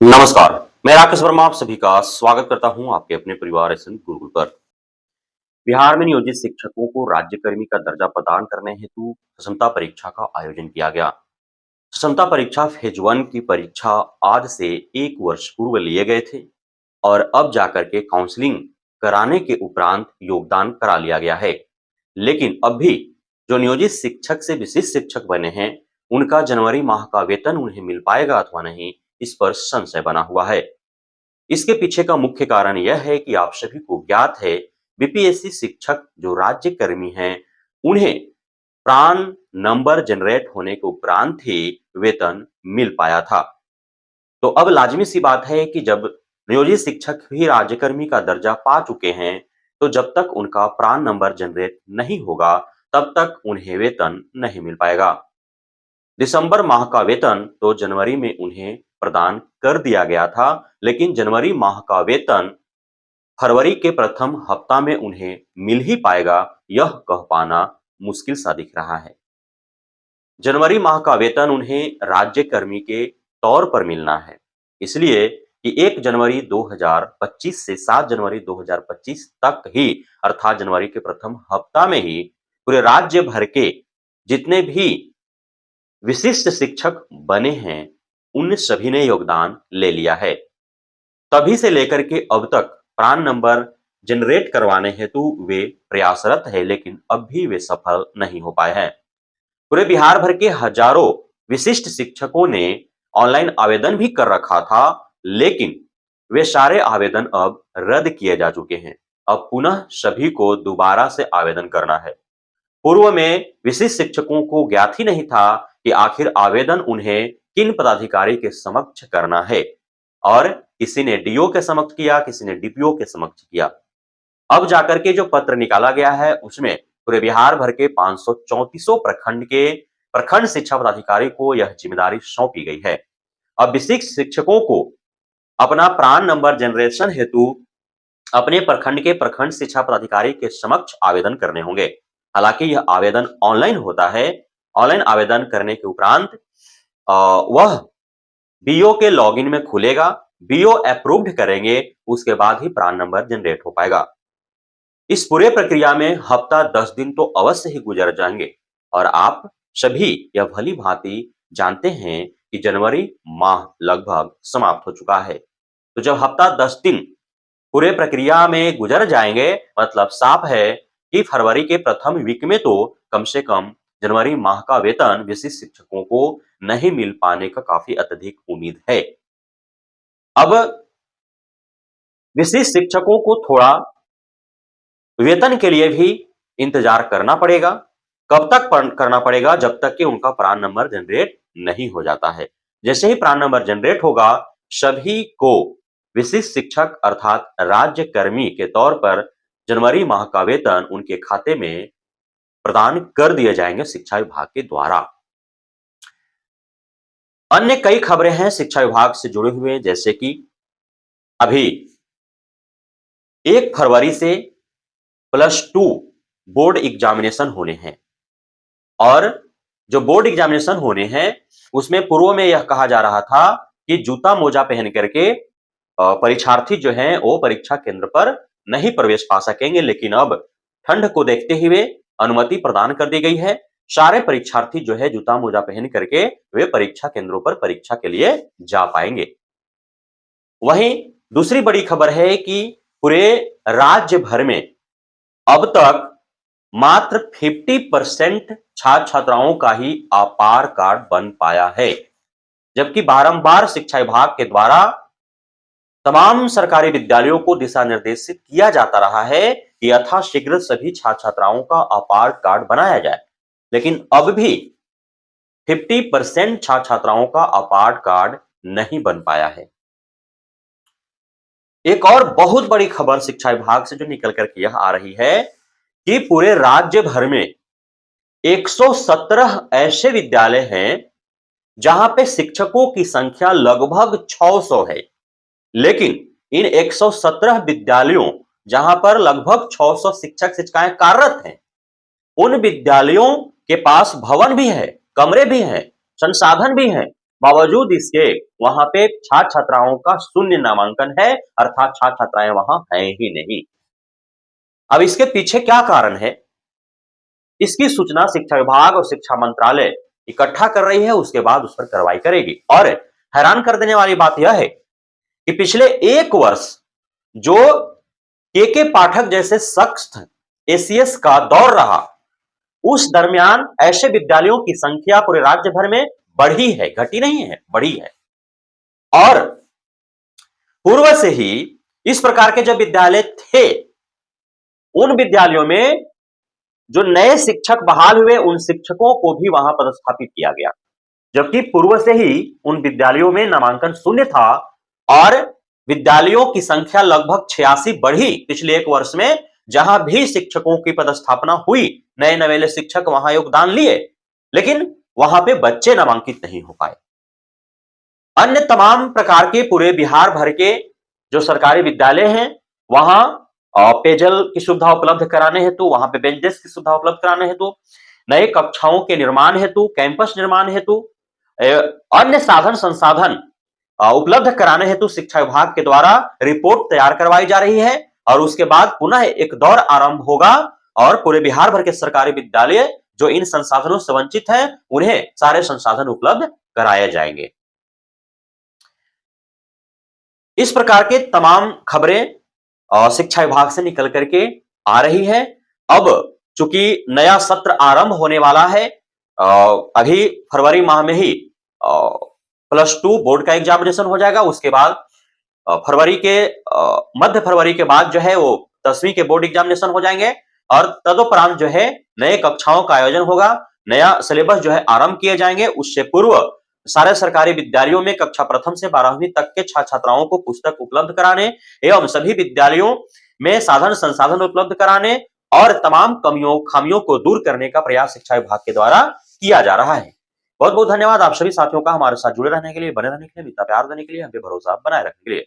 नमस्कार। मैं राकेश वर्मा आप सभी का स्वागत करता हूं आपके अपने परिवार एसएन गुरुकुल पर। बिहार में नियोजित शिक्षकों को राज्यकर्मी का दर्जा प्रदान करने हेतु क्षमता परीक्षा का आयोजन किया गया। क्षमता परीक्षा फेज 1 की परीक्षा आज से 1 वर्ष पूर्व लिए गए थे और अब जाकर के काउंसलिंग कराने के उपरांत योगदान करा लिया गया है। लेकिन अब भी जो नियोजित शिक्षक से विशिष्ट शिक्षक बने हैं, उनका जनवरी माह का वेतन उन्हें मिल पाएगा अथवा नहीं, इस पर संशय बना हुआ है। इसके पीछे का मुख्य कारण यह है कि आप सभी को ज्ञात है, बीपीएससी शिक्षक जो राज्य कर्मी हैं, उन्हें प्राण नंबर जनरेट होने के उपरांत ही वेतन मिल पाया था। तो अब लाजिमी सी बात है कि जब नियोजित शिक्षक भी राज्यकर्मी का दर्जा पा चुके हैं, तो जब तक उनका प्राण नंबर जनरेट नहीं होगा, तब तक उन्हें वेतन नहीं मिल पाएगा। दिसंबर माह का वेतन तो जनवरी में उन्हें प्रदान कर दिया गया था, लेकिन जनवरी माह का वेतन फरवरी के प्रथम हफ्ता में उन्हें मिल ही पाएगा, यह कह पाना मुश्किल सा दिख रहा है। जनवरी माह का वेतन उन्हें राज्य कर्मी के तौर पर मिलना है, इसलिए कि 1 जनवरी 2025 से 7 जनवरी 2025 तक ही, अर्थात जनवरी के प्रथम हफ्ता में ही पूरे राज्य भर के जितने भी विशिष्ट शिक्षक बने हैं, उन सभी ने योगदान ले लिया है। तभी से लेकर के अब तक प्राण नंबर जनरेट करवाने हेतु वे प्रयासरत है, लेकिन अब भी वे सफल नहीं हो पाए हैं। पूरे बिहार भर के हजारों विशिष्ट शिक्षकों ने ऑनलाइन आवेदन भी कर रखा था, लेकिन वे सारे आवेदन अब रद्द किए जा चुके हैं। अब पुनः सभी को दोबारा से आवेदन करना है। पूर्व में विशिष्ट शिक्षकों को ज्ञात ही नहीं था कि आखिर आवेदन उन्हें किन पदाधिकारी के समक्ष करना है, और किसी ने डीओ के समक्ष किया, किसी ने डीपीओ के समक्ष किया। अब जाकर के जो पत्र निकाला गया है, उसमें पूरे बिहार भर के 534 प्रखंड के प्रखंड शिक्षा पदाधिकारी को यह जिम्मेदारी सौंपी गई है। अब विशिष्ट शिक्षकों को अपना प्राण नंबर जनरेशन हेतु अपने प्रखंड के प्रखंड शिक्षा पदाधिकारी के समक्ष आवेदन करने होंगे। हालांकि यह आवेदन ऑनलाइन होता है। ऑनलाइन आवेदन करने के उपरांत वह बीओ के लॉगिन में खुलेगा, बीओ अप्रूव्ड करेंगे, उसके बाद ही प्राण नंबर जनरेट हो पाएगा। इस पूरे प्रक्रिया में हफ्ता 10 दिन तो अवश्य ही गुजर जाएंगे, और आप सभी यह भली भांति जानते हैं कि जनवरी माह लगभग समाप्त हो चुका है। तो जब हफ्ता 10 दिन पूरे प्रक्रिया में गुजर जाएंगे, मतलब साफ है कि फरवरी के प्रथम वीक में तो कम से कम जनवरी माह का वेतन विशिष्ट शिक्षकों को नहीं मिल पाने का काफी अत्यधिक उम्मीद है। अब विशिष्ट शिक्षकों को थोड़ा वेतन के लिए भी इंतजार करना पड़ेगा। कब तक करना पड़ेगा? जब तक कि उनका प्राण नंबर जनरेट नहीं हो जाता है। जैसे ही प्राण नंबर जनरेट होगा, सभी को विशिष्ट शिक्षक अर्थात राज्य कर्मी के तौर पर जनवरी माह का वेतन उनके खाते में प्रदान कर दिए जाएंगे शिक्षा विभाग के द्वारा। अन्य कई खबरें हैं शिक्षा विभाग से जुड़े हुए, जैसे कि अभी 1 फरवरी से +2 बोर्ड एग्जामिनेशन होने हैं, और जो बोर्ड एग्जामिनेशन होने हैं, उसमें पूर्व में यह कहा जा रहा था कि जूता मोजा पहन करके परीक्षार्थी जो हैं वो परीक्षा केंद्र पर नहीं प्रवेश पा सकेंगे, लेकिन अब ठंड को देखते हुए अनुमति प्रदान कर दी गई है। सारे परीक्षार्थी जो है जूता मोजा पहन करके वे परीक्षा केंद्रों पर परीक्षा के लिए जा पाएंगे। वहीं दूसरी बड़ी खबर है कि पूरे राज्य भर में अब तक मात्र 50% छात्र छात्राओं का ही आपार कार्ड बन पाया है, जबकि बारंबार शिक्षा विभाग के द्वारा तमाम सरकारी विद्यालयों को दिशा निर्देशित किया जाता रहा है कि यथाशीघ्र सभी छात्र छात्राओं का आपार कार्ड बनाया जाए, लेकिन अब भी 50% छात्र छात्राओं का आपार कार्ड नहीं बन पाया है। एक और बहुत बड़ी खबर शिक्षा विभाग से जो निकल करके यह आ रही है कि पूरे राज्य भर में 117 ऐसे विद्यालय हैं जहां पे शिक्षकों की संख्या लगभग 600 है, लेकिन इन 117 विद्यालयों जहां पर लगभग 600 शिक्षक शिक्षिकाएं कार्यरत हैं, उन विद्यालयों के पास भवन भी है, कमरे भी हैं, संसाधन भी हैं, बावजूद इसके वहां पे छात्र छात्राओं का शून्य नामांकन है, अर्थात छात्र छात्राएं वहां हैं ही नहीं। अब इसके पीछे क्या कारण है? इसकी सूचना शिक्षा विभाग और शिक्षा मंत्रालय इकट्ठा कर रही है, उसके बाद उस पर कार्रवाई करेगी। और हैरान कर देने वाली बात यह है कि पिछले 1 वर्ष जो के पाठक जैसे शख्स एसीएस का दौर रहा, उस दरमियान ऐसे विद्यालयों की संख्या पूरे राज्य भर में बढ़ी है, घटी नहीं है, बढ़ी है। और पूर्व से ही इस प्रकार के जो विद्यालय थे, उन विद्यालयों में जो नए शिक्षक बहाल हुए, उन शिक्षकों को भी वहां पदस्थापित किया गया, जबकि पूर्व से ही उन विद्यालयों में नामांकन शून्य था और विद्यालयों की संख्या लगभग 86 बढ़ी पिछले 1 वर्ष में। जहां भी शिक्षकों की पदस्थापना हुई, नए नवेले शिक्षक वहां योगदान लिए, लेकिन वहां पे बच्चे नामांकित नहीं हो पाए। अन्य तमाम प्रकार के पूरे बिहार भर के जो सरकारी विद्यालय हैं, वहां पेयजल की सुविधा उपलब्ध कराने हेतु, वहां पे बेंच डेस्क की सुविधा उपलब्ध कराने हेतु, नए कक्षाओं के निर्माण हेतु, कैंपस निर्माण हेतु, अन्य साधन संसाधन उपलब्ध कराने हेतु शिक्षा विभाग के द्वारा रिपोर्ट तैयार करवाई जा रही है। और उसके बाद पुनः एक दौर आरंभ होगा और पूरे बिहार भर के सरकारी विद्यालय जो इन संसाधनों से वंचित हैं, उन्हें सारे संसाधन उपलब्ध कराए जाएंगे। इस प्रकार के तमाम खबरें शिक्षा विभाग से निकल करके आ रही है। अब चूंकि नया सत्र आरंभ होने वाला है, अभी फरवरी माह में ही +2 बोर्ड का एग्जामिनेशन हो जाएगा। उसके बाद फरवरी के मध्य फरवरी के बाद जो है वो 10वीं के बोर्ड एग्जामिनेशन हो जाएंगे और तदुपरांत जो है नए कक्षाओं का आयोजन होगा, नया सिलेबस जो है आरंभ किए जाएंगे। उससे पूर्व सारे सरकारी विद्यालयों में कक्षा प्रथम से 12वीं तक के छात्र छात्राओं को पुस्तक उपलब्ध कराने एवं सभी विद्यालयों में साधन संसाधन उपलब्ध कराने और तमाम कमियों खामियों को दूर करने का प्रयास शिक्षा विभाग के द्वारा किया जा रहा है। बहुत बहुत धन्यवाद आप सभी साथियों का हमारे साथ जुड़े रहने के लिए, बने रहने के लिए, इतना प्यार देने के लिए, हम पे भरोसा बनाए रखने के लिए।